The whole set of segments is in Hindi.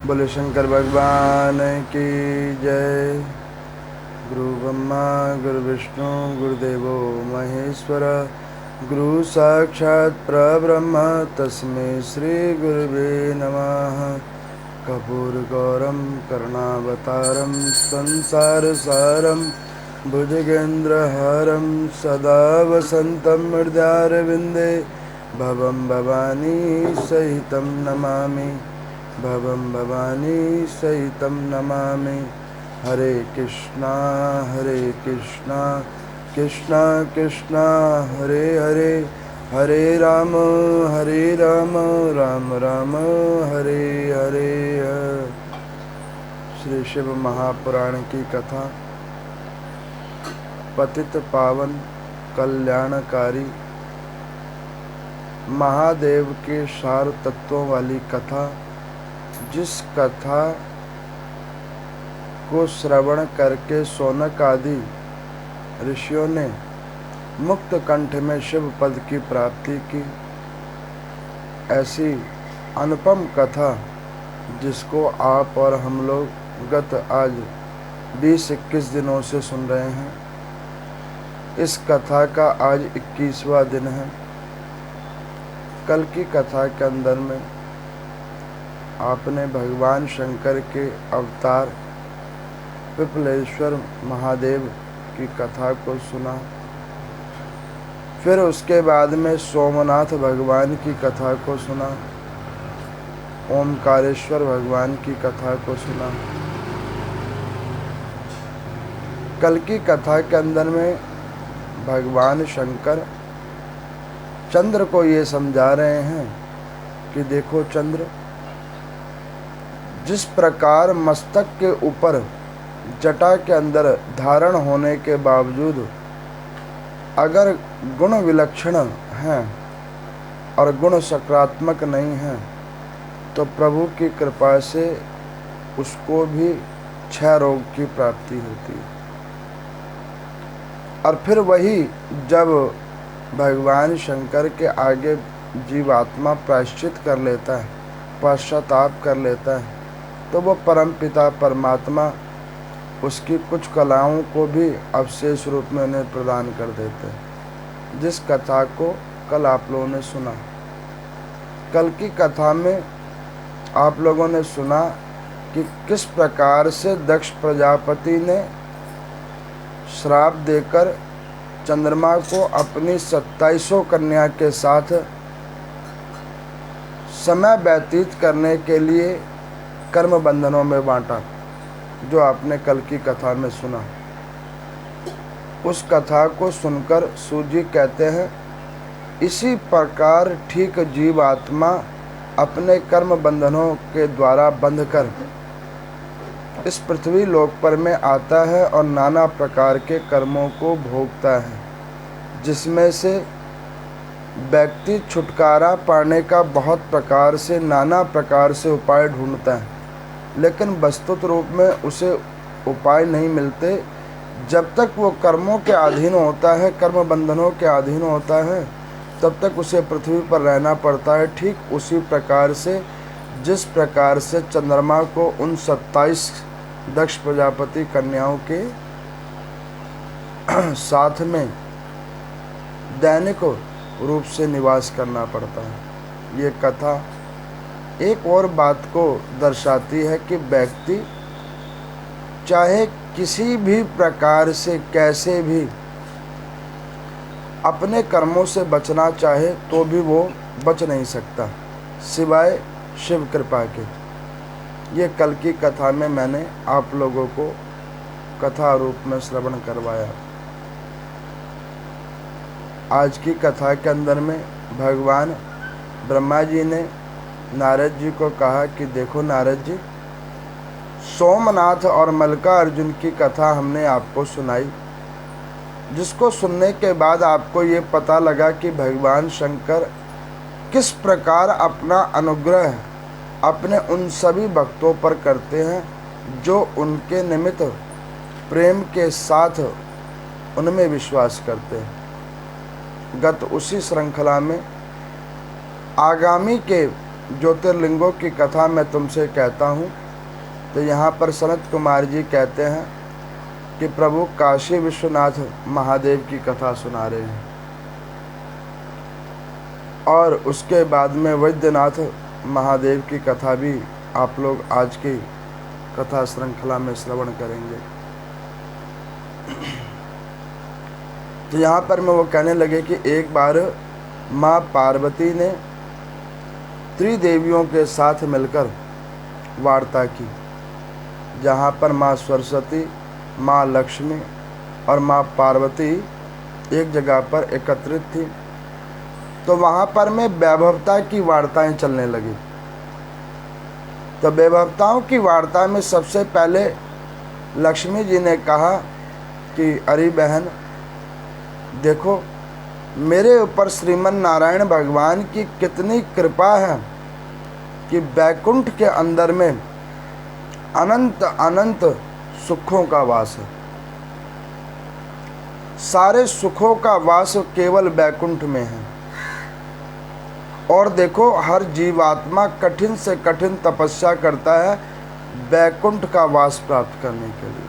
बोले शंकर भगवान की जय। गुरु ब्रह्मा गुरु विष्णु गुरुदेवो महेश्वर, गुरु साक्षात् परब्रह्म तस्मै श्री गुरुवे नमः। कर्पूरगौरं करुणावतारं संसारसारं भुजगेन्द्रहारं सदा वसन्तं हृदयारविन्दे भवं भवानी सहितं नमामि। भवं भवानी सहितं नमामि। हरे कृष्णा कृष्णा कृष्णा हरे हरे, हरे राम राम राम हरे हरे। श्री शिव महापुराण की कथा पतित पावन कल्याणकारी महादेव के सार तत्वों वाली कथा, जिस कथा को श्रवण करके शौनक आदि ऋषियों ने मुक्त कंठ में शिव पद की प्राप्ति की, ऐसी अनुपम कथा जिसको आप और हम लोग गत आज 20-21 दिनों से सुन रहे हैं। इस कथा का आज 21वां दिन है। कल की कथा के अंदर में आपने भगवान शंकर के अवतार पिपलेश्वर महादेव की कथा को सुना। फिर उसके बाद में सोमनाथ भगवान की कथा को सुना, ओमकारेश्वर भगवान की कथा को सुना। कल की कथा के अंदर में भगवान शंकर चंद्र को ये समझा रहे हैं कि देखो चंद्र, जिस प्रकार मस्तक के ऊपर जटा के अंदर धारण होने के बावजूद अगर गुण विलक्षण हैं और गुण सकारात्मक नहीं हैं, तो प्रभु की कृपा से उसको भी क्षय रोग की प्राप्ति होती है। और फिर वही जब भगवान शंकर के आगे जीवात्मा प्रायश्चित कर लेता है, पश्चाताप कर लेता है, तो वो परम पिता परमात्मा उसकी कुछ कलाओं को भी अवशेष रूप में उन्हें प्रदान कर देते हैं। जिस कथा को कल आप लोगों ने सुना, कल की कथा में आप लोगों ने सुना कि किस प्रकार से दक्ष प्रजापति ने श्राप देकर चंद्रमा को अपनी 27 कन्या के साथ समय व्यतीत करने के लिए कर्म बंधनों में बांटा, जो आपने कल की कथा में सुना। उस कथा को सुनकर सूजी कहते हैं, इसी प्रकार ठीक जीव आत्मा अपने कर्म बंधनों के द्वारा बंधकर इस पृथ्वी लोक पर में आता है और नाना प्रकार के कर्मों को भोगता है, जिसमें से व्यक्ति छुटकारा पाने का बहुत प्रकार से नाना प्रकार से उपाय ढूंढता है, लेकिन वस्तुत रूप में उसे उपाय नहीं मिलते। जब तक वो कर्मों के अधीन होता है, कर्म बंधनों के अधीन होता है, तब तक उसे पृथ्वी पर रहना पड़ता है। ठीक उसी प्रकार से जिस प्रकार से चंद्रमा को उन 27 दक्ष प्रजापति कन्याओं के साथ में दैनिक रूप से निवास करना पड़ता है। ये कथा एक और बात को दर्शाती है कि व्यक्ति चाहे किसी भी प्रकार से कैसे भी अपने कर्मों से बचना चाहे तो भी वो बच नहीं सकता, सिवाय शिव कृपा के। ये कल की कथा में मैंने आप लोगों को कथा रूप में श्रवण करवाया। आज की कथा के अंदर में भगवान ब्रह्मा जी ने नारद जी को कहा कि देखो नारद जी, सोमनाथ और मल्लिका अर्जुन की कथा हमने आपको सुनाई, जिसको सुनने के बाद आपको ये पता लगा कि भगवान शंकर किस प्रकार अपना अनुग्रह अपने उन सभी भक्तों पर करते हैं जो उनके निमित्त प्रेम के साथ उनमें विश्वास करते हैं। गत उसी श्रृंखला में आगामी के ज्योतिर्लिंगों की कथा मैं तुमसे कहता हूँ। तो यहाँ पर सनत कुमार जी कहते हैं कि प्रभु काशी विश्वनाथ महादेव की कथा सुना रहे हैं, और उसके बाद में वैद्यनाथ महादेव की कथा भी आप लोग आज की कथा श्रृंखला में श्रवण करेंगे। तो यहाँ पर मैं वो कहने लगे कि एक बार माँ पार्वती ने त्रिदेवियों के साथ मिलकर वार्ता की, जहाँ पर माँ सरस्वती, माँ लक्ष्मी और माँ पार्वती एक जगह पर एकत्रित थी। तो वहाँ पर में वैभवता की वार्ताएं चलने लगी। तो वैभवताओं की वार्ता में सबसे पहले लक्ष्मी जी ने कहा कि अरे बहन देखो, मेरे ऊपर श्रीमन नारायण भगवान की कितनी कृपा है कि वैकुंठ के अंदर में अनंत अनंत सुखों का वास है। सारे सुखों का वास केवल वैकुंठ में है। और देखो, हर जीवात्मा कठिन से कठिन तपस्या करता है वैकुंठ का वास प्राप्त करने के लिए,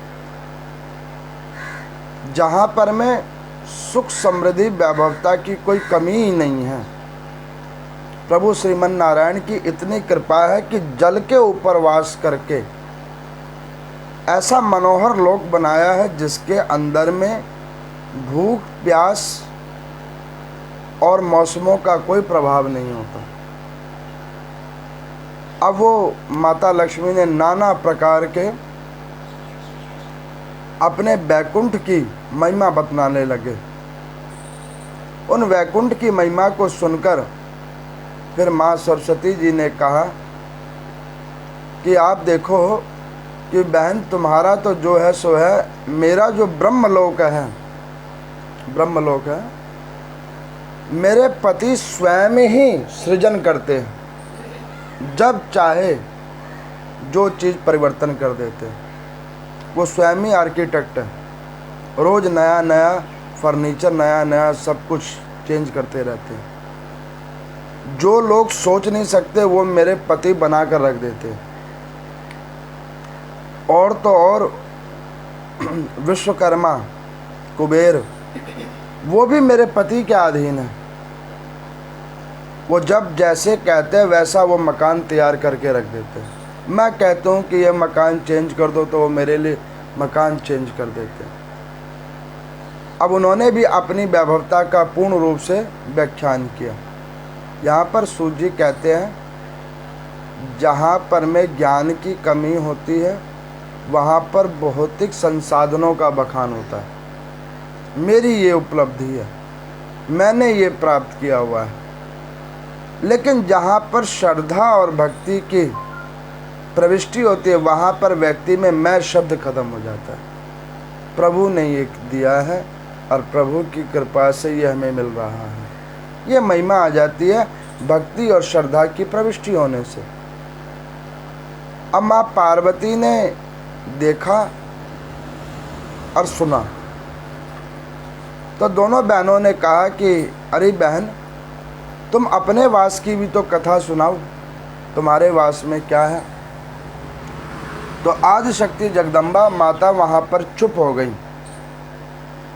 जहाँ पर में सुख समृद्धि वैभवता की कोई कमी ही नहीं है। प्रभु श्रीमन नारायण की इतनी कृपा है कि जल के ऊपर वास करके ऐसा मनोहर लोक बनाया है जिसके अंदर में भूख प्यास और मौसमों का कोई प्रभाव नहीं होता। अब वो माता लक्ष्मी ने नाना प्रकार के अपने वैकुंठ की महिमा बतलाने लगे। उन वैकुंठ की महिमा को सुनकर फिर माँ सरस्वती जी ने कहा कि आप देखो कि बहन, तुम्हारा तो जो है सो है, मेरा जो ब्रह्मलोक है, ब्रह्मलोक है, मेरे पति स्वयं ही सृजन करते हैं। जब चाहे जो चीज़ परिवर्तन कर देते हैं। वो स्वयं ही आर्किटेक्ट है, रोज़ नया नया फर्नीचर, नया नया सब कुछ चेंज करते रहते हैं। जो लोग सोच नहीं सकते वो मेरे पति बना कर रख देते हैं। और तो और विश्वकर्मा, कुबेर, वो भी मेरे पति के अधीन है। वो जब जैसे कहते हैं वैसा वो मकान तैयार करके रख देते हैं। मैं कहता हूँ कि ये मकान चेंज कर दो तो वो मेरे लिए मकान चेंज कर देते हैं। अब उन्होंने भी अपनी वैभवता का पूर्ण रूप से व्याख्यान किया। यहाँ पर सूत जी कहते हैं, जहाँ पर में ज्ञान की कमी होती है वहाँ पर भौतिक संसाधनों का बखान होता है। मेरी ये उपलब्धि है, मैंने ये प्राप्त किया हुआ है। लेकिन जहाँ पर श्रद्धा और भक्ति की प्रविष्टि होती है वहाँ पर व्यक्ति में मैं शब्द खत्म हो जाता है। प्रभु ने ये दिया है और प्रभु की कृपा से ये हमें मिल रहा है। ये महिमा आ जाती है भक्ति और श्रद्धा की प्रविष्टि होने से। अब माँ पार्वती ने देखा और सुना तो दोनों बहनों ने कहा कि अरे बहन, तुम अपने वास की भी तो कथा सुनाओ, तुम्हारे वास में क्या है। तो आदि शक्ति जगदम्बा माता वहाँ पर चुप हो गई,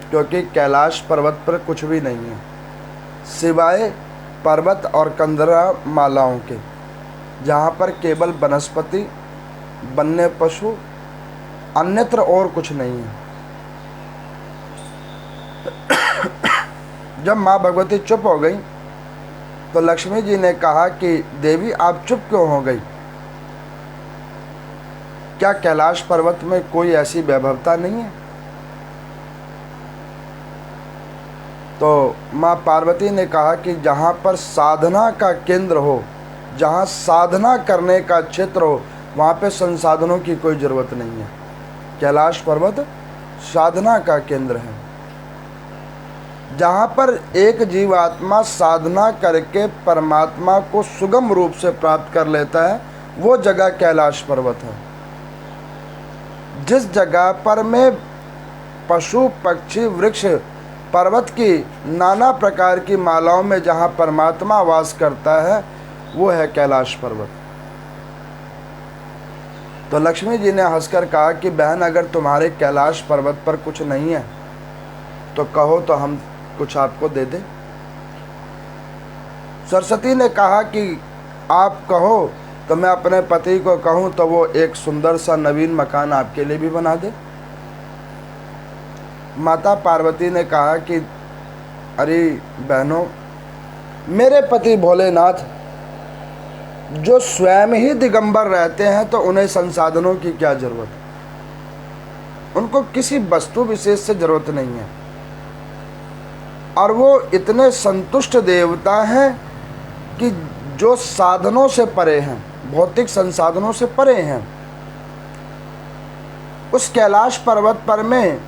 क्योंकि कैलाश पर्वत पर कुछ भी नहीं है सिवाय पर्वत और कंदरा मालाओं के, जहाँ पर केवल वनस्पति, वन्य पशु, अन्यत्र और कुछ नहीं है। जब माँ भगवती चुप हो गई तो लक्ष्मी जी ने कहा कि देवी आप चुप क्यों हो गई? क्या कैलाश पर्वत में कोई ऐसी वैभवता नहीं है? तो माँ पार्वती ने कहा कि जहाँ पर साधना का केंद्र हो, जहाँ साधना करने का क्षेत्र हो, वहाँ पे संसाधनों की कोई ज़रूरत नहीं है। कैलाश पर्वत साधना का केंद्र है। जहाँ पर एक जीवात्मा साधना करके परमात्मा को सुगम रूप से प्राप्त कर लेता है, वो जगह कैलाश पर्वत है। जिस जगह पर में पशु पक्षी वृक्ष पर्वत की नाना प्रकार की मालाओं में जहाँ परमात्मा वास करता है, वो है कैलाश पर्वत। तो लक्ष्मी जी ने हंसकर कहा कि बहन, अगर तुम्हारे कैलाश पर्वत पर कुछ नहीं है तो कहो तो हम कुछ आपको दे दें। सरस्वती ने कहा कि आप कहो तो मैं अपने पति को कहूँ तो वो एक सुंदर सा नवीन मकान आपके लिए भी बना दे। माता पार्वती ने कहा कि अरे बहनों, मेरे पति भोलेनाथ जो स्वयं ही दिगंबर रहते हैं तो उन्हें संसाधनों की क्या जरूरत, उनको किसी वस्तु विशेष से जरूरत नहीं है, और वो इतने संतुष्ट देवता हैं कि जो साधनों से परे हैं, भौतिक संसाधनों से परे हैं। उस कैलाश पर्वत पर में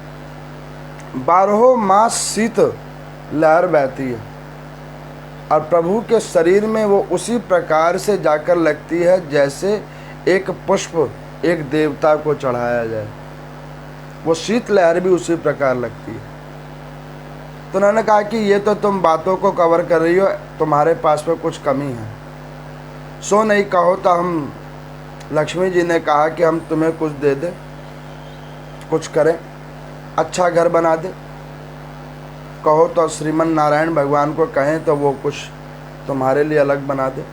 12 मास शीत लहर बहती है और प्रभु के शरीर में वो उसी प्रकार से जाकर लगती है जैसे एक पुष्प एक देवता को चढ़ाया जाए। वो शीत लहर भी उसी प्रकार लगती है। तो उन्होंने कहा कि ये तो तुम बातों को कवर कर रही हो, तुम्हारे पास में कुछ कमी है, सो नहीं कहो तो हम, लक्ष्मी जी ने कहा कि हम तुम्हें कुछ दे दें, कुछ करें, अच्छा घर बना दे, कहो तो श्रीमन नारायण भगवान को कहें तो वो कुछ तुम्हारे लिए अलग बना दे।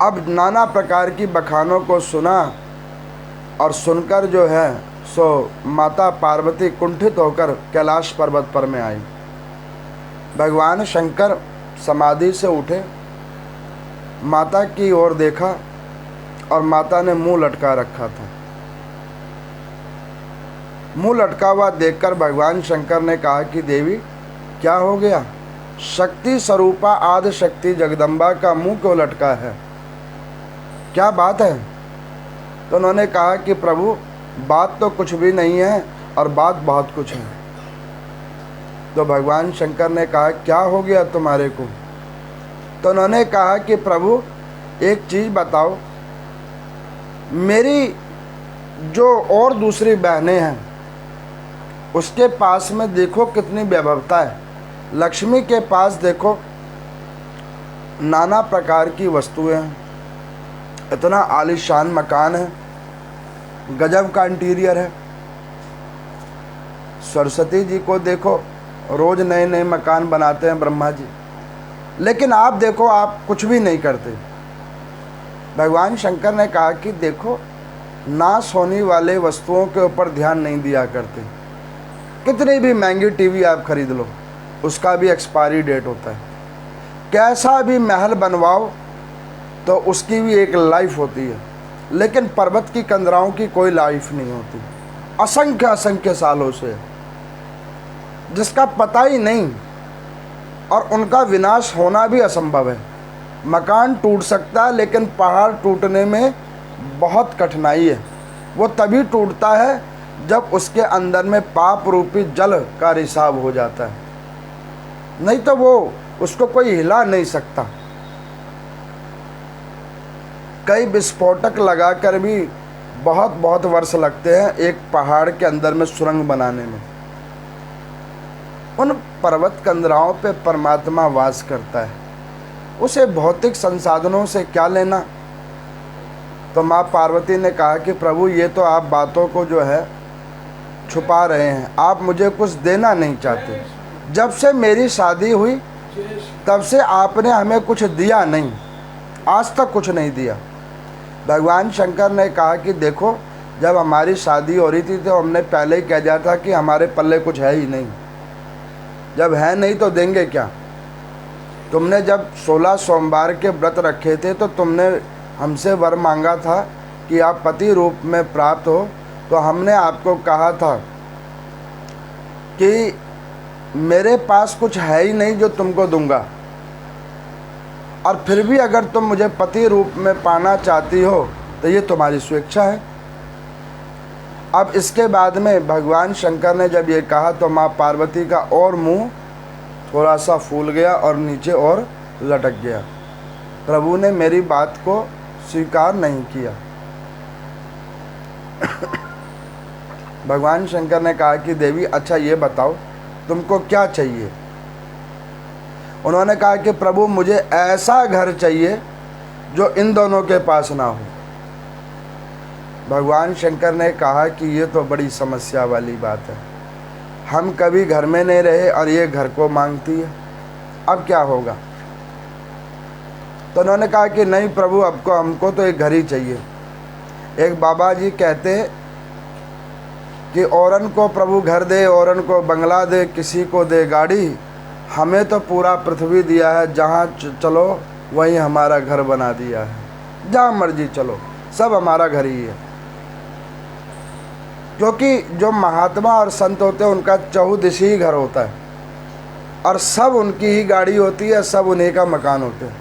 अब नाना प्रकार की बखानों को सुना और सुनकर जो है सो माता पार्वती कुंठित होकर कैलाश पर्वत पर में आई। भगवान शंकर समाधि से उठे, माता की ओर देखा और माता ने मुंह लटका रखा था। मुंह लटका हुआ देखकर भगवान शंकर ने कहा कि देवी क्या हो गया, शक्ति स्वरूपा आदि शक्ति जगदम्बा का मुंह क्यों लटका है, क्या बात है। तो उन्होंने कहा कि प्रभु बात तो कुछ भी नहीं है और बात बहुत कुछ है। तो भगवान शंकर ने कहा क्या हो गया तुम्हारे को। तो उन्होंने कहा कि प्रभु एक चीज़ बताओ, मेरी जो और दूसरी बहनें हैं उसके पास में देखो कितनी वैभवता है, लक्ष्मी के पास देखो नाना प्रकार की वस्तुएं हैं, इतना आलीशान मकान है, गजब का इंटीरियर है। सरस्वती जी को देखो रोज नए नए मकान बनाते हैं ब्रह्मा जी, लेकिन आप देखो आप कुछ भी नहीं करते। भगवान शंकर ने कहा कि देखो नाश होने वाले वस्तुओं के ऊपर ध्यान नहीं दिया करते। कितनी भी महंगी टीवी आप खरीद लो उसका भी एक्सपायरी डेट होता है, कैसा भी महल बनवाओ तो उसकी भी एक लाइफ होती है, लेकिन पर्वत की कंदराओं की कोई लाइफ नहीं होती, असंख्य असंख्य सालों से, जिसका पता ही नहीं, और उनका विनाश होना भी असंभव है। मकान टूट सकता है लेकिन पहाड़ टूटने में बहुत कठिनाई है। वो तभी टूटता है जब उसके अंदर में पाप रूपी जल का रिसाव हो जाता है, नहीं तो वो उसको कोई हिला नहीं सकता। कई विस्फोटक लगाकर भी बहुत बहुत वर्ष लगते हैं एक पहाड़ के अंदर में सुरंग बनाने में। उन पर्वत कंदराओं पे परमात्मा वास करता है, उसे भौतिक संसाधनों से क्या लेना। तो माँ पार्वती ने कहा कि प्रभु ये तो आप बातों को जो है छुपा रहे हैं, आप मुझे कुछ देना नहीं चाहते। जब से मेरी शादी हुई तब से आपने हमें कुछ दिया नहीं, आज तक कुछ नहीं दिया। भगवान शंकर ने कहा कि देखो जब हमारी शादी हो रही थी तो हमने पहले ही कह दिया था कि हमारे पल्ले कुछ है ही नहीं, जब है नहीं तो देंगे क्या। तुमने जब 16 सोमवार के व्रत रखे थे तो तुमने हमसे वर मांगा था कि आप पति रूप में प्राप्त हो, तो हमने आपको कहा था कि मेरे पास कुछ है ही नहीं जो तुमको दूंगा, और फिर भी अगर तुम मुझे पति रूप में पाना चाहती हो तो ये तुम्हारी स्वेच्छा है। अब इसके बाद में भगवान शंकर ने जब ये कहा तो माँ पार्वती का और मुंह थोड़ा सा फूल गया और नीचे और लटक गया। प्रभु ने मेरी बात को स्वीकार नहीं किया। भगवान शंकर ने कहा कि देवी अच्छा ये बताओ तुमको क्या चाहिए। उन्होंने कहा कि प्रभु मुझे ऐसा घर चाहिए जो इन दोनों के पास ना हो। भगवान शंकर ने कहा कि ये तो बड़ी समस्या वाली बात है, हम कभी घर में नहीं रहे और ये घर को मांगती है, अब क्या होगा। तो उन्होंने कहा कि नहीं प्रभु, हमको तो एक घर ही चाहिए। एक बाबा जी कहते कि औरन को प्रभु घर दे, औरन को बंगला दे, किसी को दे गाड़ी, हमें तो पूरा पृथ्वी दिया है, जहाँ चलो वहीं हमारा घर बना दिया है, जहाँ मर्जी चलो सब हमारा घर ही है। क्योंकि जो महात्मा और संत होते हैं उनका चहुदिशी ही घर होता है और सब उनकी ही गाड़ी होती है, सब उन्हीं का मकान होते हैं,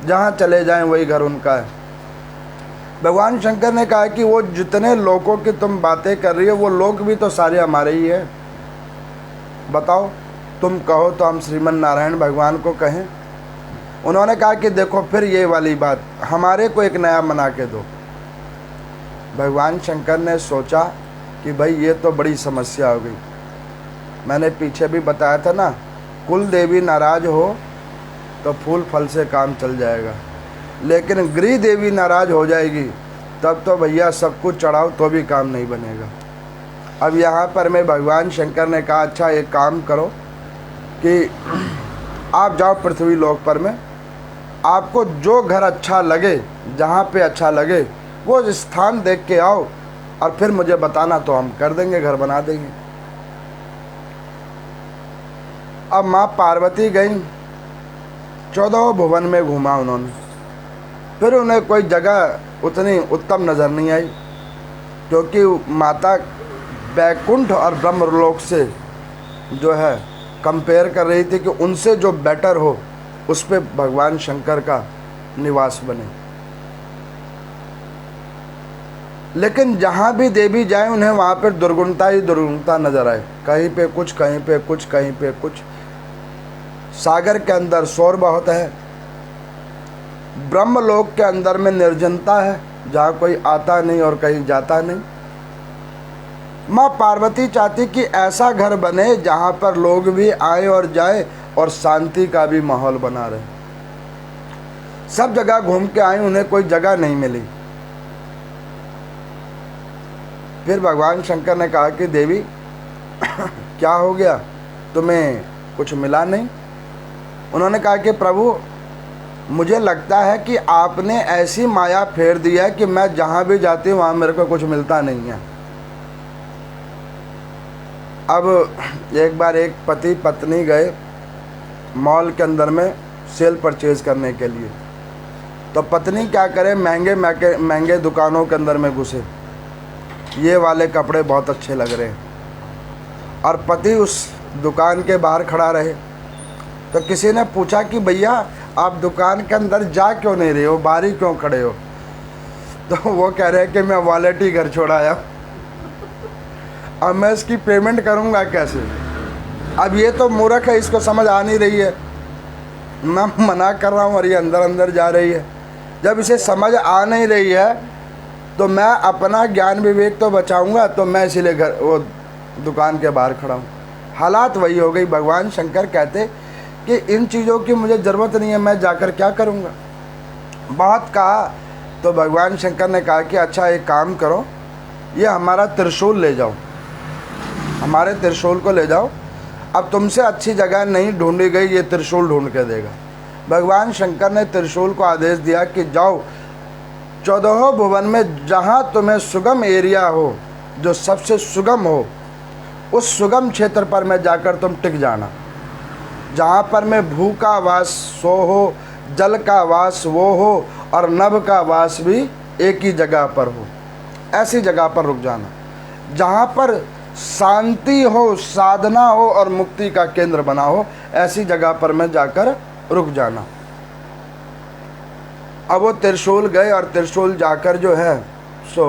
जहाँ चले जाएं वही घर उनका है। भगवान शंकर ने कहा कि वो जितने लोगों की तुम बातें कर रही हो वो लोग भी तो सारे हमारे ही हैं। बताओ, तुम कहो तो हम श्रीमन नारायण भगवान को कहें। उन्होंने कहा कि देखो फिर ये वाली बात, हमारे को एक नया बना के दो। भगवान शंकर ने सोचा कि भाई ये तो बड़ी समस्या हो गई। मैंने पीछे भी बताया था ना, कुल देवी नाराज हो तो फूल फल से काम चल जाएगा, लेकिन गृह देवी नाराज हो जाएगी तब तो भैया सब कुछ चढ़ाओ तो भी काम नहीं बनेगा। अब यहाँ पर मैं भगवान शंकर ने कहा अच्छा एक काम करो कि आप जाओ पृथ्वी लोक पर में, आपको जो घर अच्छा लगे, जहाँ पे अच्छा लगे वो स्थान देख के आओ और फिर मुझे बताना, तो हम कर देंगे, घर बना देंगे। अब माँ पार्वती गई, 14 भुवन में घूमा उन्होंने, फिर उन्हें कोई जगह उतनी उत्तम नज़र नहीं आई, क्योंकि माता बैकुंठ और ब्रह्मलोक से जो है कंपेयर कर रही थी कि उनसे जो बेटर हो उस पे भगवान शंकर का निवास बने। लेकिन जहाँ भी देवी जाए उन्हें वहाँ पर दुर्गुणता ही दुर्गुणता नजर आए, कहीं पे कुछ, कहीं पे कुछ, कहीं पे कुछ। सागर के अंदर शोर बहुत है, ब्रह्मलोक के अंदर में निर्जनता है, जहाँ कोई आता नहीं और कहीं जाता नहीं। माँ पार्वती चाहती कि ऐसा घर बने जहाँ पर लोग भी आए और जाए और शांति का भी माहौल बना रहे। सब जगह घूम के आई, उन्हें कोई जगह नहीं मिली। फिर भगवान शंकर ने कहा कि देवी क्या हो गया, तुम्हें कुछ मिला नहीं? उन्होंने कहा कि प्रभु मुझे लगता है कि आपने ऐसी माया फेर दी है कि मैं जहाँ भी जाती हूँ वहाँ मेरे को कुछ मिलता नहीं है। अब एक बार एक पति पत्नी गए मॉल के अंदर में सेल परचेज करने के लिए, तो पत्नी क्या करे, महंगे दुकानों के अंदर में घुसे, ये वाले कपड़े बहुत अच्छे लग रहे हैं, और पति उस दुकान के बाहर खड़ा रहे। तो किसी ने पूछा कि भैया आप दुकान के अंदर जा क्यों नहीं रहे हो, बाहर ही क्यों खड़े हो? तो वो कह रहे हैं कि मैं वॉलेट ही घर छोड़ आया, अब मैं इसकी पेमेंट करूँगा कैसे? अब ये तो मूर्ख है, इसको समझ आ नहीं रही है, मैं मना कर रहा हूँ और ये अंदर अंदर जा रही है। जब इसे समझ आ नहीं रही है तो मैं अपना ज्ञान विवेक तो बचाऊंगा, तो मैं इसीलिए वो दुकान के बाहर खड़ा हूँ। हालात वही हो गई। भगवान शंकर कहते कि इन चीज़ों की मुझे ज़रूरत नहीं है, मैं जाकर क्या करूँगा? बहुत कहा तो भगवान शंकर ने कहा कि अच्छा एक काम करो, ये हमारा त्रिशूल ले जाओ, हमारे त्रिशूल को ले जाओ, अब तुमसे अच्छी जगह नहीं ढूंढी गई, ये त्रिशूल ढूंढ के देगा। भगवान शंकर ने त्रिशूल को आदेश दिया कि जाओ 14 भुवन में जहाँ तुम्हें सुगम एरिया हो, जो सबसे सुगम हो, उस सुगम क्षेत्र पर में जाकर तुम टिक जाना, जहाँ पर में भू का वास सो हो, जल का वास वो हो, और नभ का वास भी एक ही जगह पर हो। ऐसी जगह पर रुक जाना जहाँ पर शांति हो, साधना हो और मुक्ति का केंद्र बना हो, ऐसी जगह पर में जाकर रुक जाना। अब वो त्रिशूल गए और त्रिशूल जाकर जो है सो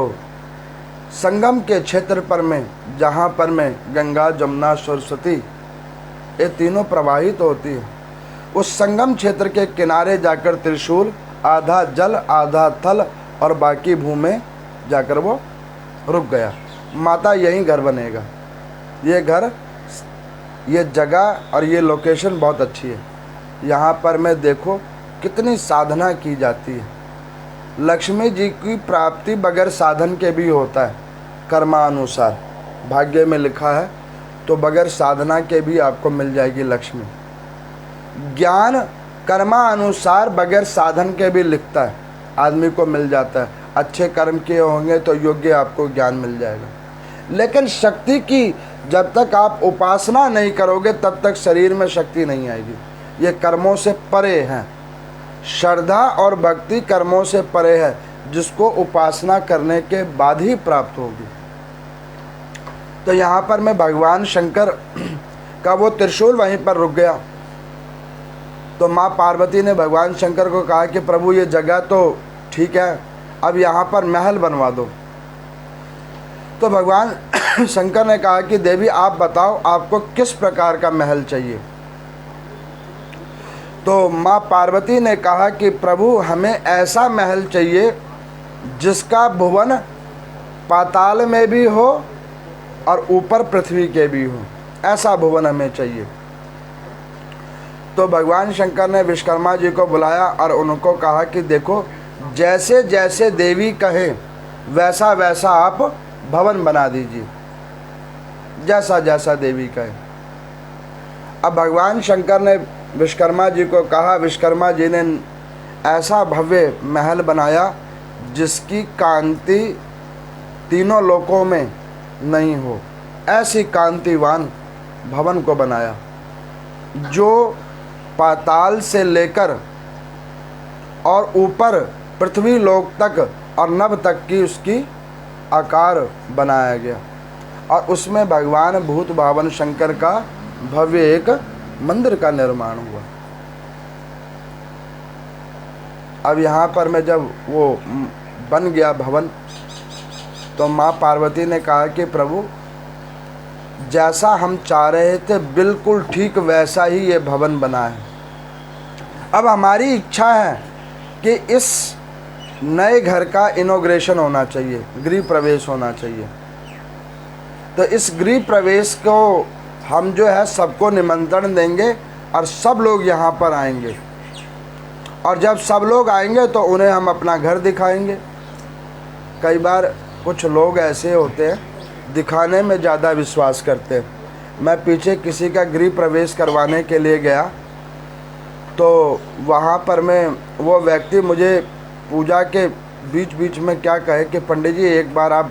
संगम के क्षेत्र पर में, जहाँ पर में गंगा जमुना सरस्वती ये तीनों प्रवाहित होती है, उस संगम क्षेत्र के किनारे जाकर त्रिशूल आधा जल आधा थल और बाकी भू में जाकर वो रुक गया। माता यहीं घर बनेगा, ये घर, ये जगह और ये लोकेशन बहुत अच्छी है। यहाँ पर मैं देखो कितनी साधना की जाती है। लक्ष्मी जी की प्राप्ति बगैर साधन के भी होता है, कर्मानुसार भाग्य में लिखा है, तो बगैर साधना के भी आपको मिल जाएगी लक्ष्मी। ज्ञान कर्मानुसार बगैर साधन के भी लिखता है, आदमी को मिल जाता है। अच्छे कर्म किए होंगे तो योग्य आपको ज्ञान मिल जाएगा। लेकिन शक्ति की जब तक आप उपासना नहीं करोगे तब तक शरीर में शक्ति नहीं आएगी। ये कर्मों से परे हैं। श्रद्धा और भक्ति कर्मों से परे है, जिसको उपासना करने के बाद ही प्राप्त होगी। तो यहाँ पर मैं भगवान शंकर का वो त्रिशूल वहीं पर रुक गया। तो माँ पार्वती ने भगवान शंकर को कहा कि प्रभु ये जगह तो ठीक है, अब यहाँ पर महल बनवा दो। तो भगवान शंकर ने कहा कि देवी आप बताओ आपको किस प्रकार का महल चाहिए। तो माँ पार्वती ने कहा कि प्रभु हमें ऐसा महल चाहिए जिसका भुवन पाताल में भी हो और ऊपर पृथ्वी के भी हो, ऐसा भुवन हमें चाहिए। तो भगवान शंकर ने विश्वकर्मा जी को बुलाया और उनको कहा कि देखो जैसे जैसे देवी कहे वैसा वैसा आप भवन बना दीजिए, जैसा जैसा देवी कहे। अब भगवान शंकर ने विश्वकर्मा जी को कहा, विश्वकर्मा जी ने ऐसा भव्य महल बनाया जिसकी कांति तीनों लोकों में नहीं हो, ऐसी कांतिवान भवन को बनाया जो पाताल से लेकर और ऊपर पृथ्वी लोक तक और नभ तक की उसकी आकार बनाया गया। और उसमें भगवान भूत भावन शंकर का भव्य एक मंदिर का निर्माण हुआ। अब यहाँ पर मैं जब वो बन गया भवन, तो माँ पार्वती ने कहा कि प्रभु जैसा हम चाह रहे थे बिल्कुल ठीक वैसा ही ये भवन बना है। अब हमारी इच्छा है कि इस नए घर का इनॉग्रेशन होना चाहिए, गृह प्रवेश होना चाहिए। तो इस गृह प्रवेश को हम जो है सबको निमंत्रण देंगे और सब लोग यहाँ पर आएंगे। और जब सब लोग आएंगे तो उन्हें हम अपना घर दिखाएंगे। कई बार कुछ लोग ऐसे होते हैं दिखाने में ज़्यादा विश्वास करते हैं। मैं पीछे किसी का गृह प्रवेश करवाने के लिए गया, तो वहाँ पर वो व्यक्ति मुझे पूजा के बीच बीच में क्या कहे कि पंडित जी एक बार आप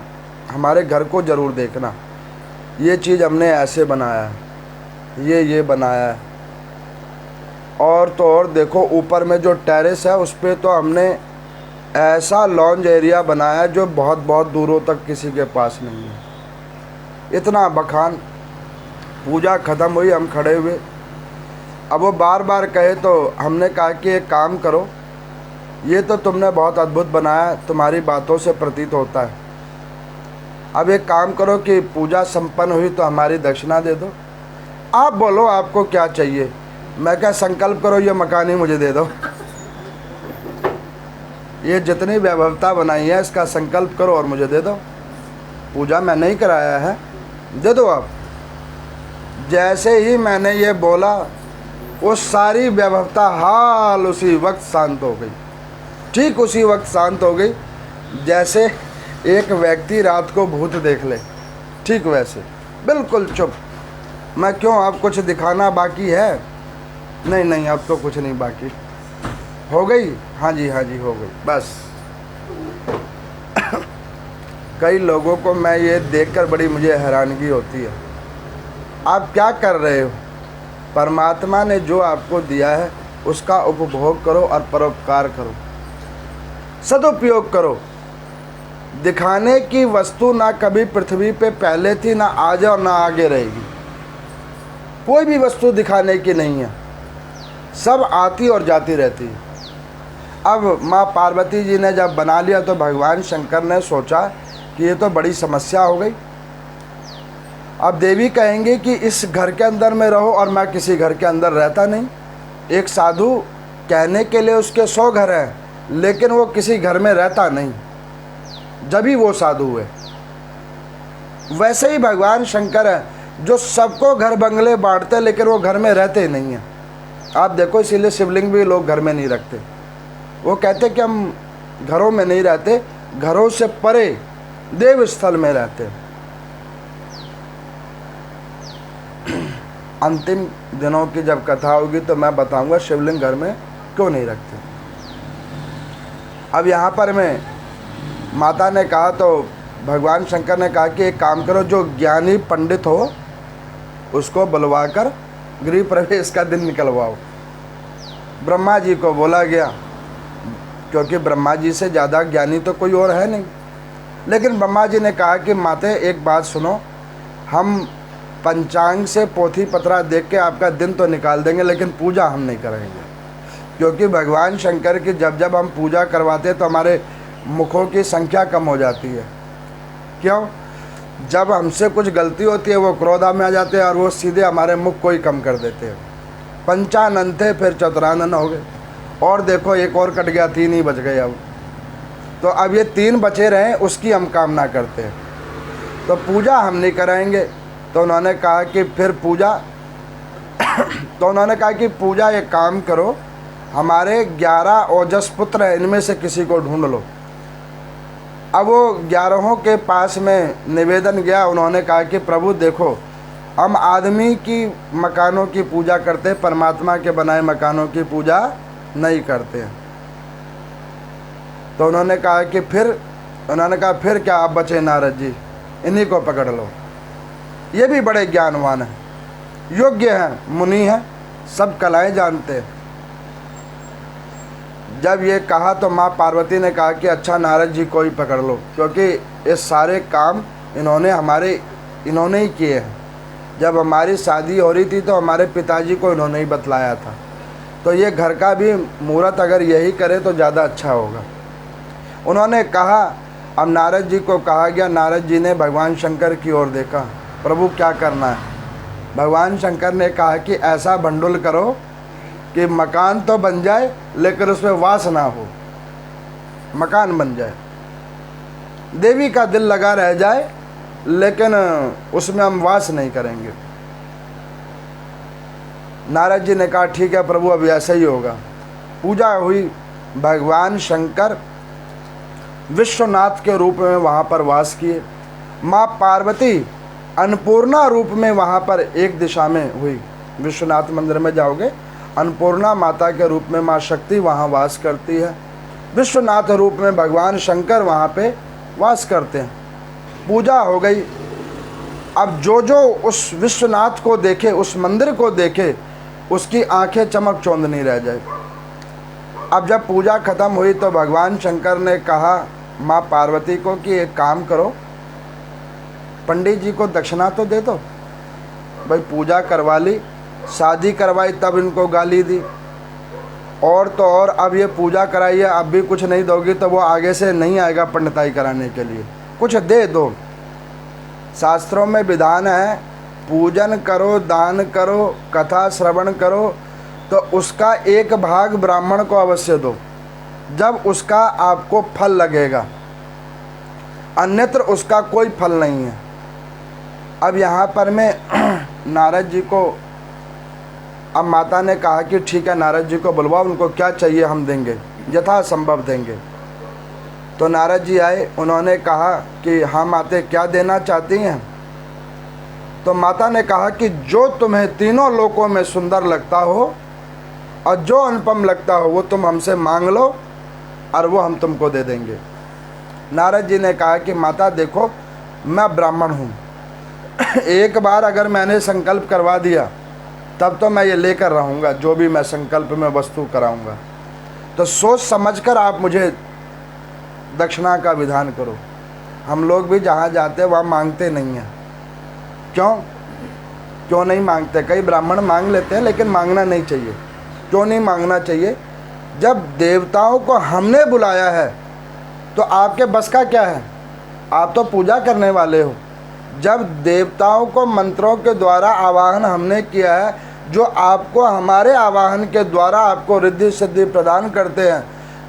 हमारे घर को ज़रूर देखना, ये चीज़ हमने ऐसे बनाया है, ये बनाया है। और तो और देखो ऊपर में जो टेरेस है उस पर तो हमने ऐसा लॉन्ज एरिया बनाया जो बहुत बहुत दूरों तक किसी के पास नहीं है। इतना बखान। पूजा ख़त्म हुई, हम खड़े हुए। अब वो बार बार कहे तो हमने कहा कि एक काम करो, ये तो तुमने बहुत अद्भुत बनाया, तुम्हारी बातों से प्रतीत होता है। अब एक काम करो कि पूजा संपन्न हुई तो हमारी दक्षिणा दे दो। आप बोलो आपको क्या चाहिए। मैं क्या संकल्प करो ये मकान ही मुझे दे दो। ये जितनी वैभवता बनाई है इसका संकल्प करो और मुझे दे दो। पूजा मैं नहीं कराया है, दे दो आप। जैसे ही मैंने ये बोला वो सारी वैभवता हाल उसी वक्त शांत हो गई। ठीक उसी वक्त शांत हो गई जैसे एक व्यक्ति रात को भूत देख ले, ठीक वैसे बिल्कुल चुप। मैं क्यों, आप कुछ दिखाना बाकी है? नहीं नहीं अब तो कुछ नहीं बाकी। हो गई? हाँ जी हो गई, बस। कई लोगों को मैं ये देखकर बड़ी मुझे हैरानगी होती है। आप क्या कर रहे हो? परमात्मा ने जो आपको दिया है उसका उपभोग करो और परोपकार करो, सदुपयोग करो। दिखाने की वस्तु ना कभी पृथ्वी पे पहले थी, ना आज और ना आगे रहेगी। कोई भी वस्तु दिखाने की नहीं है, सब आती और जाती रहती है। अब माँ पार्वती जी ने जब बना लिया तो भगवान शंकर ने सोचा कि ये तो बड़ी समस्या हो गई। अब देवी कहेंगे कि इस घर के अंदर में रहो और मैं किसी घर के अंदर रहता नहीं। एक साधु कहने के लिए उसके 100 घर हैं लेकिन वो किसी घर में रहता नहीं, जब ही वो साधु है। वैसे ही भगवान शंकर है जो सबको घर बंगले बांटते लेकिन वो घर में रहते नहीं हैं। आप देखो, इसीलिए शिवलिंग भी लोग घर में नहीं रखते। वो कहते कि हम घरों में नहीं रहते, घरों से परे देव स्थल में रहते। अंतिम दिनों की जब कथा होगी तो मैं बताऊंगा शिवलिंग घर में क्यों नहीं रखते। अब यहाँ पर मैं माता ने कहा तो भगवान शंकर ने कहा कि एक काम करो, जो ज्ञानी पंडित हो उसको बुलवाकर गृह प्रवेश का दिन निकलवाओ। ब्रह्मा जी को बोला गया, क्योंकि ब्रह्मा जी से ज़्यादा ज्ञानी तो कोई और है नहीं। लेकिन ब्रह्मा जी ने कहा कि माते एक बात सुनो, हम पंचांग से पोथी पत्रा देख के आपका दिन तो निकाल देंगे, लेकिन पूजा हम नहीं करेंगे। क्योंकि भगवान शंकर की जब जब हम पूजा करवाते हैं तो हमारे मुखों की संख्या कम हो जाती है। क्यों? जब हमसे कुछ गलती होती है वो क्रोधा में आ जाते हैं और वो सीधे हमारे मुख को ही कम कर देते हैं। पंचानन थे, फिर चतुरानन हो गए, और देखो एक और कट गया, 3 ही बच गए। अब तो अब ये 3 बचे रहे, उसकी हम कामना करते हैं, तो पूजा हम नहीं कराएंगे। तो उन्होंने कहा कि फिर पूजा तो उन्होंने कहा कि पूजा एक काम करो, हमारे 11 ओजस पुत्र हैं, इनमें से किसी को ढूंढ लो। अब वो 11 के पास में निवेदन गया। उन्होंने कहा कि प्रभु देखो, हम आदमी की मकानों की पूजा करते, परमात्मा के बनाए मकानों की पूजा नहीं करते। तो उन्होंने कहा कि फिर क्या आप बचे नारद जी, इन्हीं को पकड़ लो। ये भी बड़े ज्ञानवान हैं, योग्य हैं, मुनि हैं, सब कलाएं जानते हैं। जब ये कहा तो माँ पार्वती ने कहा कि अच्छा नारद जी को ही पकड़ लो, क्योंकि ये सारे काम इन्होंने ही किए हैं। जब हमारी शादी हो रही थी तो हमारे पिताजी को इन्होंने ही बतलाया था, तो ये घर का भी मुहूर्त अगर यही करे तो ज़्यादा अच्छा होगा। उन्होंने कहा, अब नारद जी को कहा गया। नारद जी ने भगवान शंकर की ओर देखा, प्रभु क्या करना है? भगवान शंकर ने कहा कि ऐसा भंडुल करो कि मकान तो बन जाए लेकिन उसमें वास ना हो, मकान बन जाए, देवी का दिल लगा रह जाए लेकिन उसमें हम वास नहीं करेंगे। नारद जी ने कहा ठीक है प्रभु, अब ऐसा ही होगा। पूजा हुई, भगवान शंकर विश्वनाथ के रूप में वहाँ पर वास किए। माँ पार्वती अन्नपूर्णा रूप में वहाँ पर एक दिशा में हुई। विश्वनाथ मंदिर में जाओगे, अन्नपूर्णा माता के रूप में माँ शक्ति वहाँ वास करती है। विश्वनाथ रूप में भगवान शंकर वहाँ पे वास करते हैं। पूजा हो गई। अब जो उस विश्वनाथ को देखे, उस मंदिर को देखे, उसकी आंखें चमक चौंधनी रह जाए। अब जब पूजा खत्म हुई तो भगवान शंकर ने कहा माँ पार्वती को कि एक काम करो, पंडित जी को दक्षिणा तो दे दो। भाई पूजा करवा ली, शादी करवाई, तब इनको गाली दी, और तो और अब ये पूजा कराई है, अब भी कुछ नहीं दोगी तो वो आगे से नहीं आएगा पंडिताई कराने के लिए, कुछ दे दो। शास्त्रों में विधान है, पूजन करो, दान करो, कथा श्रवण करो तो उसका एक भाग ब्राह्मण को अवश्य दो, जब उसका आपको फल लगेगा, अन्यत्र उसका कोई फल नहीं है। अब यहाँ पर मैं नारद जी को, अब माता ने कहा कि ठीक है नारद जी को बुलवाओ, उनको क्या चाहिए हम देंगे, यथासंभव देंगे। तो नारद जी आए, उन्होंने कहा कि हाँ माते क्या देना चाहती हैं? तो माता ने कहा कि जो तुम्हें तीनों लोकों में सुंदर लगता हो और जो अनुपम लगता हो वो तुम हमसे मांग लो और वो हम तुमको दे देंगे। नारद जी ने कहा कि माता देखो, मैं ब्राह्मण हूँ, एक बार अगर मैंने संकल्प करवा दिया तब तो मैं ये लेकर रहूँगा, जो भी मैं संकल्प में वस्तु कराऊँगा। तो सोच समझकर आप मुझे दक्षिणा का विधान करो। हम लोग भी जहाँ जाते हैं वहाँ मांगते नहीं हैं। क्यों नहीं मांगते? कई ब्राह्मण मांग लेते हैं, लेकिन मांगना नहीं चाहिए। क्यों नहीं मांगना चाहिए? जब देवताओं को हमने बुलाया है तो आपके बस का क्या है? आप तो पूजा करने वाले हो। जब देवताओं को मंत्रों के द्वारा आवाहन हमने किया है, जो आपको हमारे आवाहन के द्वारा आपको रिद्धि सिद्धि प्रदान करते हैं,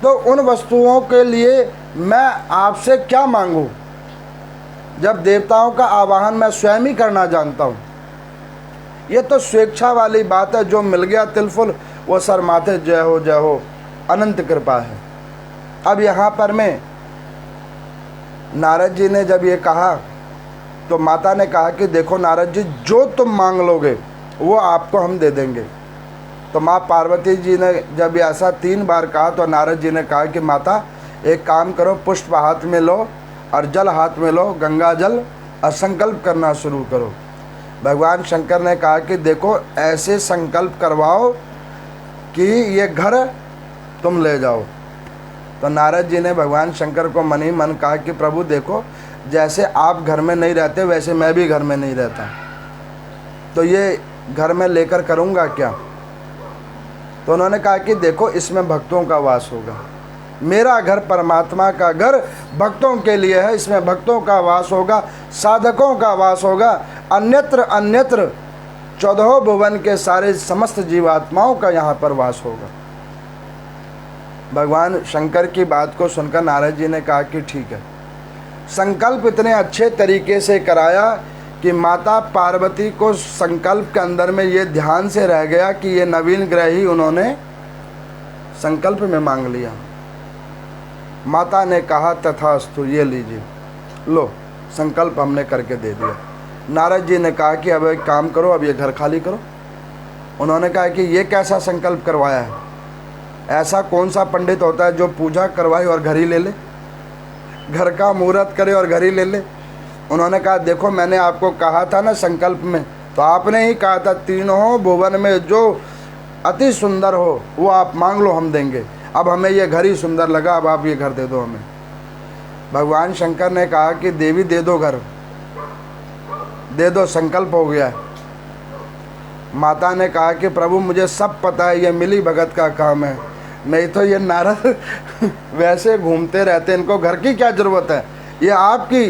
तो उन वस्तुओं के लिए मैं आपसे क्या मांगूं? जब देवताओं का आवाहन मैं स्वयं ही करना जानता हूँ। ये तो स्वेच्छा वाली बात है, जो मिल गया तिलफुल वो सर माथे जय हो, अनंत कृपा है। अब यहाँ पर में नारद जी ने जब ये कहा तो माता ने कहा कि देखो नारद जी, जो तुम मांग लोगे वो आपको हम दे देंगे। तो माँ पार्वती जी ने जब ऐसा 3 बार कहा तो नारद जी ने कहा कि माता एक काम करो, पुष्प हाथ में लो और जल हाथ में लो, गंगा जल, और संकल्प करना शुरू करो। भगवान शंकर ने कहा कि देखो ऐसे संकल्प करवाओ कि ये घर तुम ले जाओ। तो नारद जी ने भगवान शंकर को मन ही मन कहा कि प्रभु देखो, जैसे आप घर में नहीं रहते वैसे मैं भी घर में नहीं रहता, तो ये घर में लेकर करूँगा क्या। तो उन्होंने कहा कि देखो इसमें भक्तों का वास होगा, मेरा घर परमात्मा का घर भक्तों के लिए है, इसमें भक्तों का वास होगा, साधकों का वास होगा। अन्यत्र अन्यत्र 14 भुवन के सारे समस्त जीवात्माओं का यहाँ पर वास होगा। भगवान शंकर की बात को सुनकर नारद जी ने कहा कि ठीक है। संकल्प इतने अच्छे तरीके से कराया कि माता पार्वती को संकल्प के अंदर में ये ध्यान से रह गया कि ये नवीन ग्रह ही उन्होंने संकल्प में मांग लिया। माता ने कहा तथास्तु, ये लीजिए, लो संकल्प हमने करके दे दिया। नारद जी ने कहा कि अब एक काम करो, अब ये घर खाली करो। उन्होंने कहा कि ये कैसा संकल्प करवाया है, ऐसा कौन सा पंडित होता है जो पूजा करवाए और घर ही ले ले, घर का मुहूर्त करे और घर ही ले ले। उन्होंने कहा देखो मैंने आपको कहा था ना संकल्प में, तो आपने ही कहा था तीनों भुवन में जो अति सुंदर हो वो आप मांग लो, हम देंगे। अब हमें ये घर ही सुंदर लगा, अब आप ये घर दे दो हमें। भगवान शंकर ने कहा कि देवी दे दो, घर दे दो, संकल्प हो गया। माता ने कहा कि प्रभु मुझे सब पता है, ये मिली भगत का काम है, नहीं तो ये नारद वैसे घूमते रहते, इनको घर की क्या ज़रूरत है, ये आपकी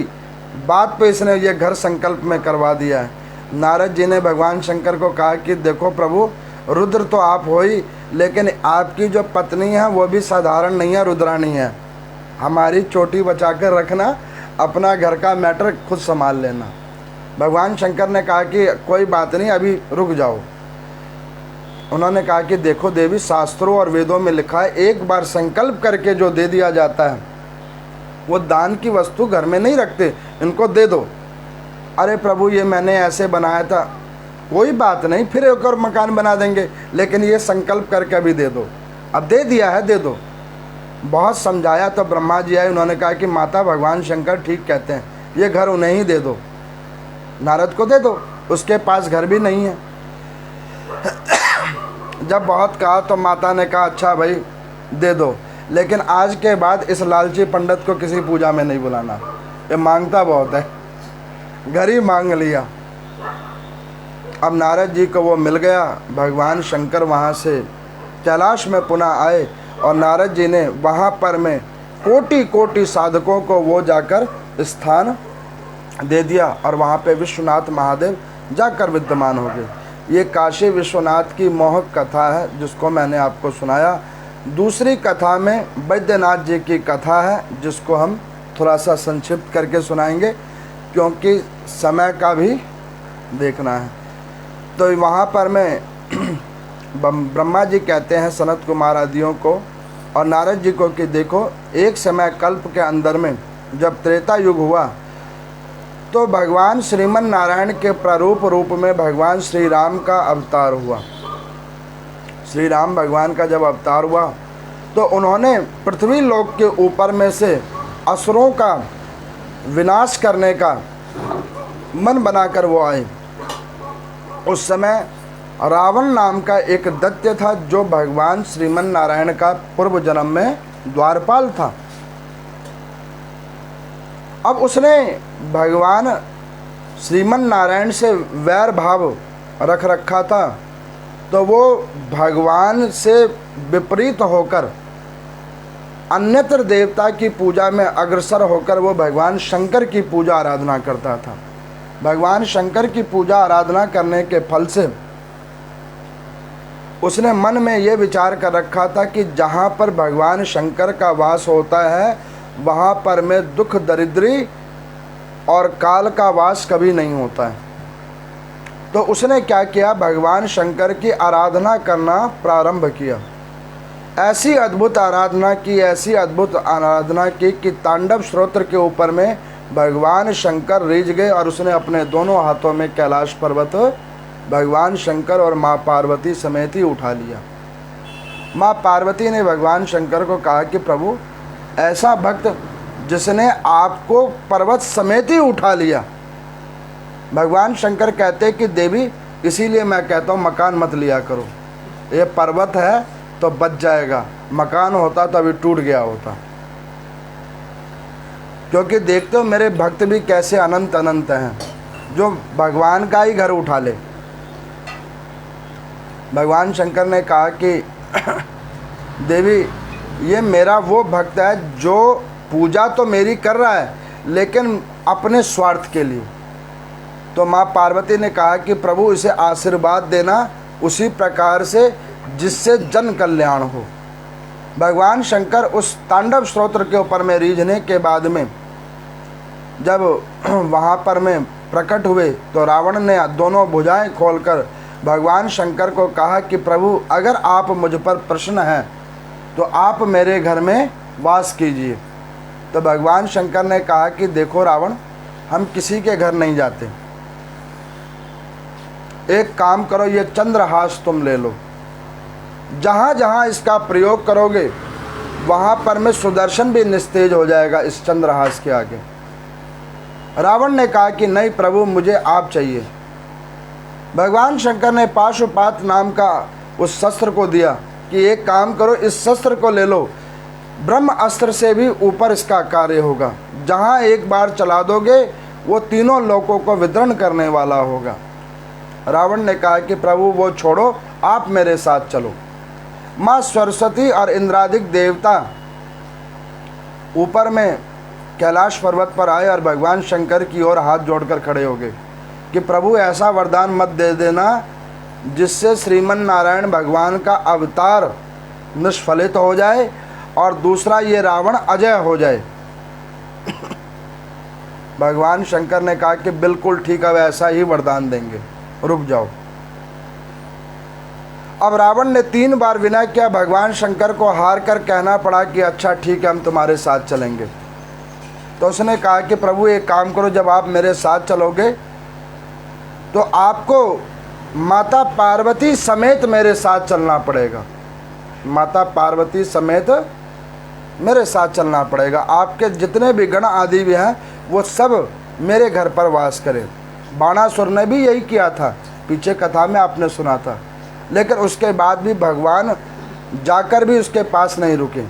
बात पे इसने ये घर संकल्प में करवा दिया है। नारद जी ने भगवान शंकर को कहा कि देखो प्रभु, रुद्र तो आप हो ही, लेकिन आपकी जो पत्नी है वो भी साधारण नहीं है, रुद्राणी है। हमारी चोटी बचा कर रखना, अपना घर का मैटर खुद संभाल लेना। भगवान शंकर ने कहा कि कोई बात नहीं, अभी रुक जाओ। उन्होंने कहा कि देखो देवी, शास्त्रों और वेदों में लिखा है एक बार संकल्प करके जो दे दिया जाता है वो दान की वस्तु घर में नहीं रखते, इनको दे दो। अरे प्रभु ये मैंने ऐसे बनाया था, कोई बात नहीं, फिर एक और मकान बना देंगे, लेकिन ये संकल्प करके अभी दे दो। अब दे दिया है, दे दो। बहुत समझाया तो ब्रह्मा जी आए, उन्होंने कहा कि माता भगवान शंकर ठीक कहते हैं, ये घर उन्हें ही दे दो, नारद को दे दो, उसके पास घर भी नहीं है। जब बहुत कहा तो माता ने कहा अच्छा भाई दे दो, लेकिन आज के बाद इस लालची पंडित को किसी पूजा में नहीं बुलाना, ये मांगता बहुत है। घर ही मांग लिया। अब नारद जी को वो मिल गया। भगवान शंकर वहाँ से कैलाश में पुनः आए और नारद जी ने वहाँ पर में कोटि कोटि साधकों को वो जाकर स्थान दे दिया और वहाँ पे विश्वनाथ महादेव जाकर विद्यमान हो गए। ये काशी विश्वनाथ की मोहक कथा है जिसको मैंने आपको सुनाया। दूसरी कथा में वैद्यनाथ जी की कथा है जिसको हम थोड़ा सा संक्षिप्त करके सुनाएंगे क्योंकि समय का भी देखना है। तो वहाँ पर मैं ब्रह्मा जी कहते हैं सनत कुमार आदियों को और नारद जी को कि देखो एक समय कल्प के अंदर में जब त्रेता युग हुआ तो भगवान श्रीमन नारायण के प्रारूप रूप में भगवान श्री राम का अवतार हुआ। श्री राम भगवान का जब अवतार हुआ तो उन्होंने पृथ्वी लोक के ऊपर में से असुरों का विनाश करने का मन बनाकर वो आए। उस समय रावण नाम का एक दैत्य था जो भगवान श्रीमन नारायण का पूर्व जन्म में द्वारपाल था। अब उसने भगवान श्रीमन नारायण से वैर भाव रख रखा था, तो वो भगवान से विपरीत होकर अन्यत्र देवता की पूजा में अग्रसर होकर वो भगवान शंकर की पूजा आराधना करता था। भगवान शंकर की पूजा आराधना करने के फल से उसने मन में ये विचार कर रखा था कि जहाँ पर भगवान शंकर का वास होता है वहाँ पर में दुख दरिद्री और काल का वास कभी नहीं होता है। तो उसने क्या किया, भगवान शंकर की आराधना करना प्रारंभ किया। ऐसी अद्भुत आराधना की, ऐसी अद्भुत आराधना की कि तांडव स्तोत्र के ऊपर में भगवान शंकर रीझ गए और उसने अपने दोनों हाथों में कैलाश पर्वत भगवान शंकर और माँ पार्वती समेत ही उठा लिया। माँ पार्वती ने भगवान शंकर को कहा कि प्रभु, ऐसा भक्त जिसने आपको पर्वत समेत ही उठा लिया। भगवान शंकर कहते कि देवी, इसीलिए मैं कहता हूँ मकान मत लिया करो, ये पर्वत है तो बच जाएगा, मकान होता तो अभी टूट गया होता। क्योंकि देखते हो मेरे भक्त भी कैसे अनंत अनंत हैं, जो भगवान का ही घर उठा ले। भगवान शंकर ने कहा कि देवी, ये मेरा वो भक्त है जो पूजा तो मेरी कर रहा है लेकिन अपने स्वार्थ के लिए। तो माँ पार्वती ने कहा कि प्रभु, इसे आशीर्वाद देना उसी प्रकार से जिससे जन कल्याण हो। भगवान शंकर उस तांडव स्तोत्र के ऊपर में रीझने के बाद में जब वहाँ पर में प्रकट हुए तो रावण ने दोनों भुजाएं खोलकर भगवान शंकर को कहा कि प्रभु, अगर आप मुझ पर प्रसन्न हैं तो आप मेरे घर में वास कीजिए। तो भगवान शंकर ने कहा कि देखो रावण, हम किसी के घर नहीं जाते, एक काम करो, ये चंद्रहास तुम ले लो, जहाँ जहाँ इसका प्रयोग करोगे वहाँ पर में सुदर्शन भी निस्तेज हो जाएगा इस चंद्रहास के आगे। रावण ने कहा कि नहीं प्रभु, मुझे आप चाहिए। भगवान शंकर ने पाशुपात नाम का उस शस्त्र को दिया कि एक काम करो, इस शस्त्र को ले लो, ब्रह्म अस्त्र से भी ऊपर इसका कार्य होगा, जहाँ एक बार चला दोगे वो तीनों लोकों को विदरण करने वाला होगा। रावण ने कहा कि प्रभु वो छोड़ो, आप मेरे साथ चलो। माँ सरस्वती और इंद्रादिक देवता ऊपर में कैलाश पर्वत पर आए और भगवान शंकर की ओर हाथ जोड़कर खड़े हो गए कि प्रभु, ऐसा वरदान मत दे देना जिससे श्रीमन नारायण भगवान का अवतार निष्फलित हो जाए और दूसरा ये रावण अजय हो जाए। भगवान शंकर ने कहा कि बिल्कुल ठीक है, ऐसा ही वरदान देंगे, रुक जाओ। अब रावण ने 3 बार विनय किया, भगवान शंकर को हार कर कहना पड़ा कि अच्छा ठीक है, हम तुम्हारे साथ चलेंगे। तो उसने कहा कि प्रभु एक काम करो, जब आप मेरे साथ चलोगे तो आपको माता पार्वती समेत मेरे साथ चलना पड़ेगा, माता पार्वती समेत मेरे साथ चलना पड़ेगा। आपके जितने भी गण आदि भी हैं वो सब मेरे घर पर वास करें। बाणासुर ने भी यही किया था, पीछे कथा में आपने सुना था, लेकिन उसके बाद भी भगवान जाकर भी उसके पास नहीं रुके।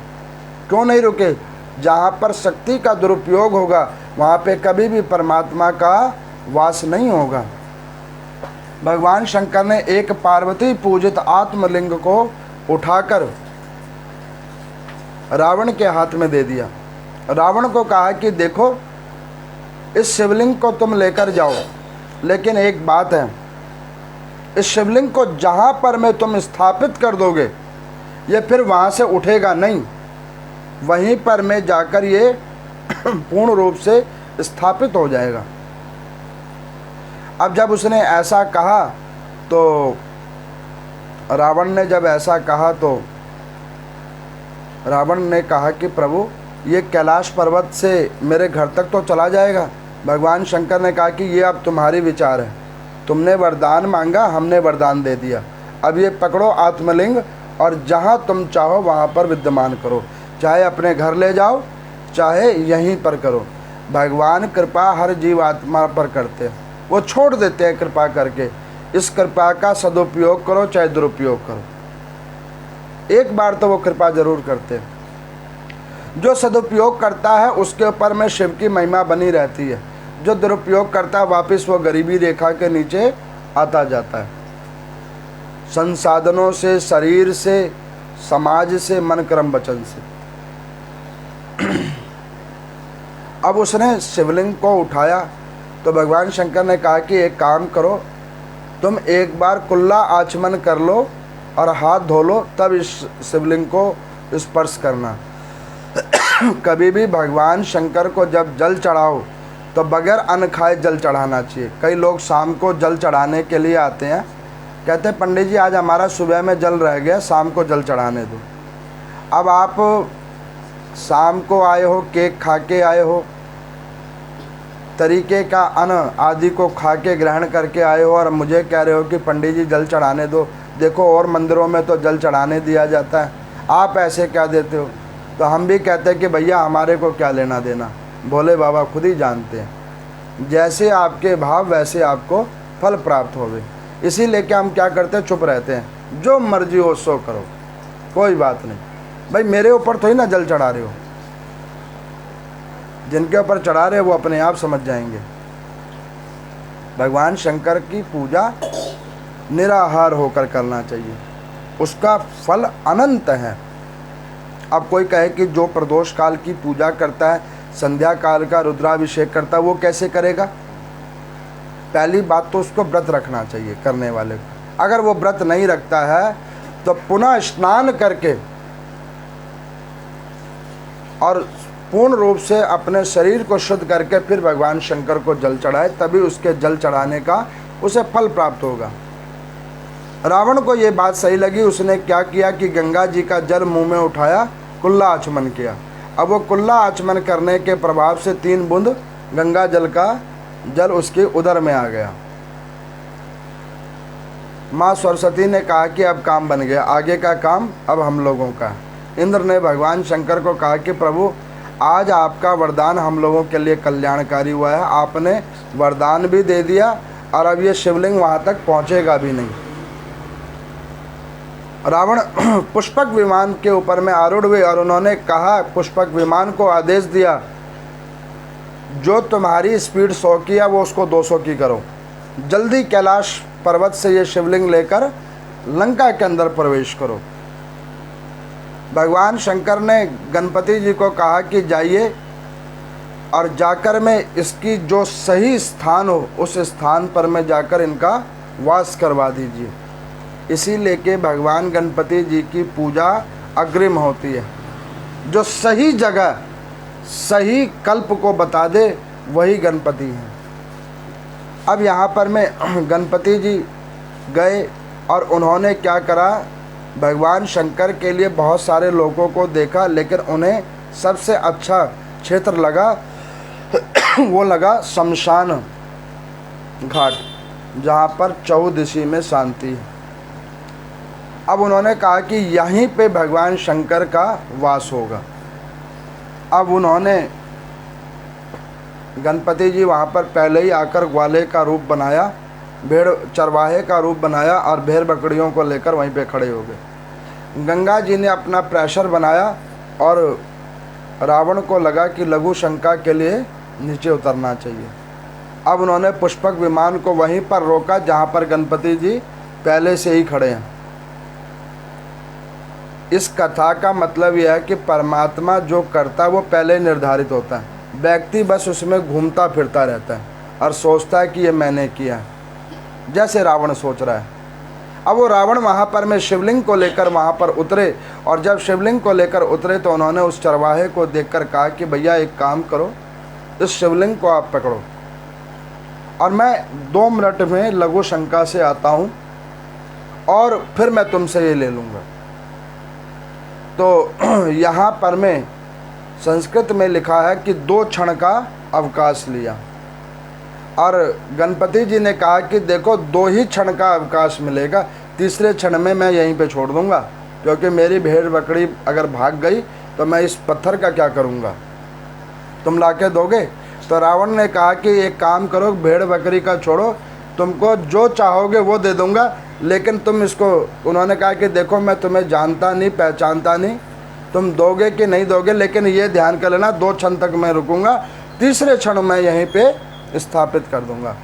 क्यों नहीं रुके? जहाँ पर शक्ति का दुरुपयोग होगा वहाँ पे कभी भी परमात्मा का वास नहीं होगा। भगवान शंकर ने एक पार्वती पूजित आत्मलिंग को उठाकर रावण के हाथ में दे दिया। रावण को कहा कि देखो, इस शिवलिंग को तुम लेकर जाओ, लेकिन एक बात है, इस शिवलिंग को जहाँ पर मैं तुम स्थापित कर दोगे ये फिर वहाँ से उठेगा नहीं, वहीं पर मैं जाकर ये पूर्ण रूप से स्थापित हो जाएगा। अब जब उसने ऐसा कहा तो रावण ने जब ऐसा कहा तो रावण ने कहा कि प्रभु, ये कैलाश पर्वत से मेरे घर तक तो चला जाएगा। भगवान शंकर ने कहा कि ये अब तुम्हारी विचार है, तुमने वरदान मांगा, हमने वरदान दे दिया, अब ये पकड़ो आत्मलिंग और जहाँ तुम चाहो वहाँ पर विद्यमान करो, चाहे अपने घर ले जाओ चाहे यहीं पर करो। भगवान कृपा हर जीव आत्मा पर करते हैं, वो छोड़ देते हैं कृपा करके। इस कृपा का सदुपयोग करो चाहे दुरुपयोग करो, एक बार तो वो कृपा जरूर करते हैं। जो सदुपयोग करता है उसके ऊपर में शिव की महिमा बनी रहती है, जो दुरुपयोग करता है वापस वो गरीबी रेखा के नीचे आता जाता है। संसाधनों से, शरीर से, समाज से, मन कर्म वचन से। अब उसने शिवलिंग को उठाया तो भगवान शंकर ने कहा कि एक काम करो, तुम एक बार कुल्ला आचमन कर लो और हाथ धो लो, तब इस शिवलिंग को स्पर्श करना। कभी भी भगवान शंकर को जब जल चढ़ाओ तो बगैर अन्न खाए जल चढ़ाना चाहिए। कई लोग शाम को जल चढ़ाने के लिए आते हैं, कहते हैं पंडित जी आज हमारा सुबह में जल रह गया, शाम को जल चढ़ाने दो। अब आप शाम को आए हो, केक खा के आए हो, तरीके का अन्न आदि को खा के ग्रहण करके आए हो, और मुझे कह रहे हो कि पंडित जी जल चढ़ाने दो। देखो और मंदिरों में तो जल चढ़ाने दिया जाता है, आप ऐसे क्या देते हो? तो हम भी कहते हैं कि भैया हमारे को क्या लेना देना, भोले बाबा खुद ही जानते हैं। जैसे आपके भाव वैसे आपको फल प्राप्त होवे। इसी लेके हम क्या करते हैं, चुप रहते हैं, जो मर्जी हो सो करो, कोई बात नहीं। भाई मेरे ऊपर थोड़ी ना जल चढ़ा रहे हो, जिनके ऊपर चढ़ा रहे हो वो अपने आप समझ जाएंगे। भगवान शंकर की पूजा निराहार होकर करना चाहिए, उसका फल अनंत है। अब कोई कहे कि जो प्रदोष काल की पूजा करता है, संध्या काल का रुद्राभिषेक करता है, वो कैसे करेगा? पहली बात तो उसको व्रत रखना चाहिए करने वाले को। अगर वो व्रत नहीं रखता है तो पुनः स्नान करके और पूर्ण रूप से अपने शरीर को शुद्ध करके फिर भगवान शंकर को जल चढ़ाए, तभी उसके जल चढ़ाने का उसे फल प्राप्त होगा। रावण को ये बात सही लगी, उसने क्या किया कि गंगा जी का जल मुंह में उठाया, कुल्ला आचमन किया। अब वो कुल्ला आचमन करने के प्रभाव से 3 बूंद गंगा जल का जल उसके उदर में आ गया। माँ सरस्वती ने कहा कि अब काम बन गया, आगे का काम अब हम लोगों का। इंद्र ने भगवान शंकर को कहा कि प्रभु आज आपका वरदान हम लोगों के लिए कल्याणकारी हुआ है, आपने वरदान भी दे दिया और अब ये शिवलिंग वहाँ तक पहुँचेगा भी नहीं। रावण पुष्पक विमान के ऊपर में आरूढ़ हुए और उन्होंने कहा, पुष्पक विमान को आदेश दिया, जो तुम्हारी स्पीड 100 की है वो उसको 200 की करो, जल्दी कैलाश पर्वत से ये शिवलिंग लेकर लंका के अंदर प्रवेश करो। भगवान शंकर ने गणपति जी को कहा कि जाइए और जाकर में इसकी जो सही स्थान हो उस स्थान पर में जाकर इनका वास करवा दीजिए। इसी लेके भगवान गणपति जी की पूजा अग्रिम होती है। जो सही जगह सही कल्प को बता दे वही गणपति हैं। अब यहाँ पर में गणपति जी गए और उन्होंने क्या करा, भगवान शंकर के लिए बहुत सारे लोगों को देखा, लेकिन उन्हें सबसे अच्छा क्षेत्र लगा वो लगा शमशान घाट, जहाँ पर चौदिशी में शांति है। अब उन्होंने कहा कि यहीं पे भगवान शंकर का वास होगा। अब उन्होंने गणपति जी वहाँ पर पहले ही आकर ग्वाले का रूप बनाया, भेड़ चरवाहे का रूप बनाया और भेड़ बकरियों को लेकर वहीं पे खड़े हो गए। गंगा जी ने अपना प्रेशर बनाया और रावण को लगा कि लघु शंका के लिए नीचे उतरना चाहिए। अब उन्होंने पुष्पक विमान को वहीं पर रोका जहाँ पर गणपति जी पहले से ही खड़े हैं। इस कथा का मतलब यह है कि परमात्मा जो करता है वो पहले निर्धारित होता है, व्यक्ति बस उसमें घूमता फिरता रहता है और सोचता है कि ये मैंने किया है, जैसे रावण सोच रहा है। अब वो रावण वहाँ पर में शिवलिंग को लेकर वहाँ पर उतरे, और जब शिवलिंग को लेकर उतरे तो उन्होंने उस चरवाहे को देखकर कहा कि भैया एक काम करो, इस शिवलिंग को आप पकड़ो और मैं 2 मिनट में लघु शंका से आता हूँ और फिर मैं तुमसे ये ले लूँगा। तो यहाँ पर में संस्कृत में लिखा है कि 2 क्षण का अवकाश लिया, और गणपति जी ने कहा कि देखो 2 ही क्षण का अवकाश मिलेगा, तीसरे क्षण में मैं यहीं पे छोड़ दूंगा, क्योंकि मेरी भेड़ बकरी अगर भाग गई तो मैं इस पत्थर का क्या करूंगा, तुम लाके दोगे? तो रावण ने कहा कि एक काम करो, भेड़ बकरी का छोड़ो, तुमको जो चाहोगे वो दे दूंगा, लेकिन तुम इसको, उन्होंने कहा कि देखो मैं तुम्हें जानता नहीं पहचानता नहीं, तुम दोगे कि नहीं दोगे, लेकिन ये ध्यान कर लेना 2 क्षण तक मैं रुकूंगा, तीसरे क्षण मैं यहीं पे स्थापित कर दूंगा।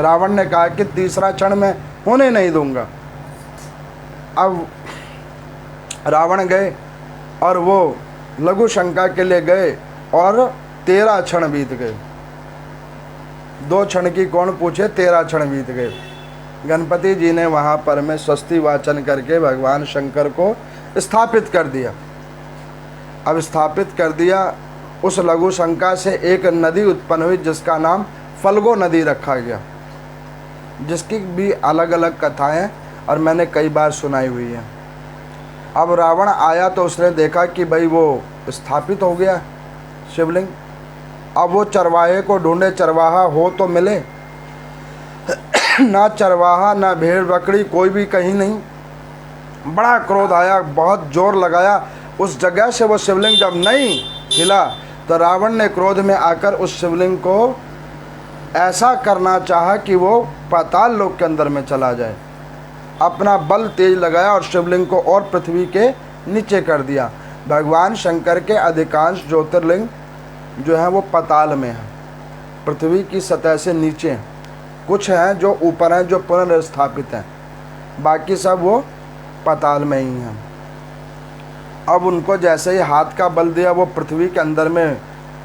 रावण ने कहा कि तीसरा क्षण मैं होने नहीं दूंगा। अब रावण गए और वो लघु शंका के लिए गए और 13 क्षण बीत गए। 2 क्षण की कौन पूछे, 13 क्षण बीत गए। गणपति जी ने वहाँ पर में स्वस्ति वाचन करके भगवान शंकर को स्थापित कर दिया। अब स्थापित कर दिया उस लघु शंका से एक नदी उत्पन्न हुई जिसका नाम फल्गु नदी रखा गया, जिसकी भी अलग अलग कथाएं और मैंने कई बार सुनाई हुई है। अब रावण आया तो उसने देखा कि भाई वो स्थापित हो गया शिवलिंग। अब वो चरवाहे को ढूंढे, चरवाहा हो तो मिले, ना चरवाहा ना भेड़ बकरी कोई भी कहीं नहीं। बड़ा क्रोध आया, बहुत जोर लगाया, उस जगह से वो शिवलिंग जब नहीं हिला तो रावण ने क्रोध में आकर उस शिवलिंग को ऐसा करना चाहा कि वो पाताल लोक के अंदर में चला जाए। अपना बल तेज लगाया और शिवलिंग को और पृथ्वी के नीचे कर दिया। भगवान शंकर के अधिकांश ज्योतिर्लिंग जो हैं वो पाताल में हैं, पृथ्वी की सतह से नीचे हैं। कुछ हैं जो ऊपर हैं, जो पुनर्स्थापित हैं, बाकी सब वो पाताल में ही हैं। अब उनको जैसे ही हाथ का बल दिया, वो पृथ्वी के अंदर में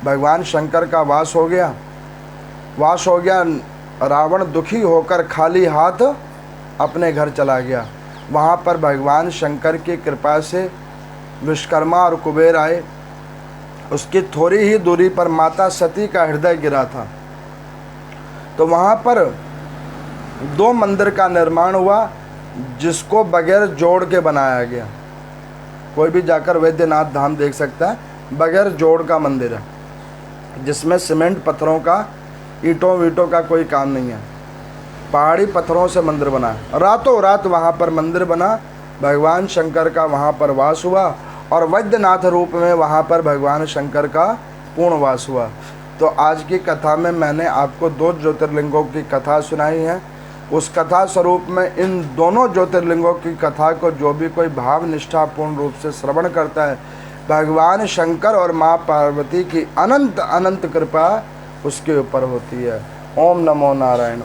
भगवान शंकर का वास हो गया। रावण दुखी होकर खाली हाथ अपने घर चला गया। वहाँ पर भगवान शंकर की कृपा से विश्वकर्मा और कुबेर आए। उसकी थोड़ी ही दूरी पर माता सती का हृदय गिरा था, तो वहाँ पर 2 मंदिर का निर्माण हुआ, जिसको बगैर जोड़ के बनाया गया। कोई भी जाकर वैद्यनाथ धाम देख सकता है, बगैर जोड़ का मंदिर है, जिसमें सीमेंट पत्थरों का, ईंटों वीटों का कोई काम नहीं है। पहाड़ी पत्थरों से मंदिर बना है। रातों रात वहाँ पर मंदिर बना, भगवान शंकर का वहाँ पर वास हुआ और वैद्यनाथ रूप में वहाँ पर भगवान शंकर का पूर्ण वास हुआ। तो आज की कथा में मैंने आपको 2 ज्योतिर्लिंगों की कथा सुनाई है। उस कथा स्वरूप में इन दोनों ज्योतिर्लिंगों की कथा को जो भी कोई भाव निष्ठापूर्ण रूप से श्रवण करता है, भगवान शंकर और माँ पार्वती की अनंत अनंत कृपा उसके ऊपर होती है। ओम नमो नारायण।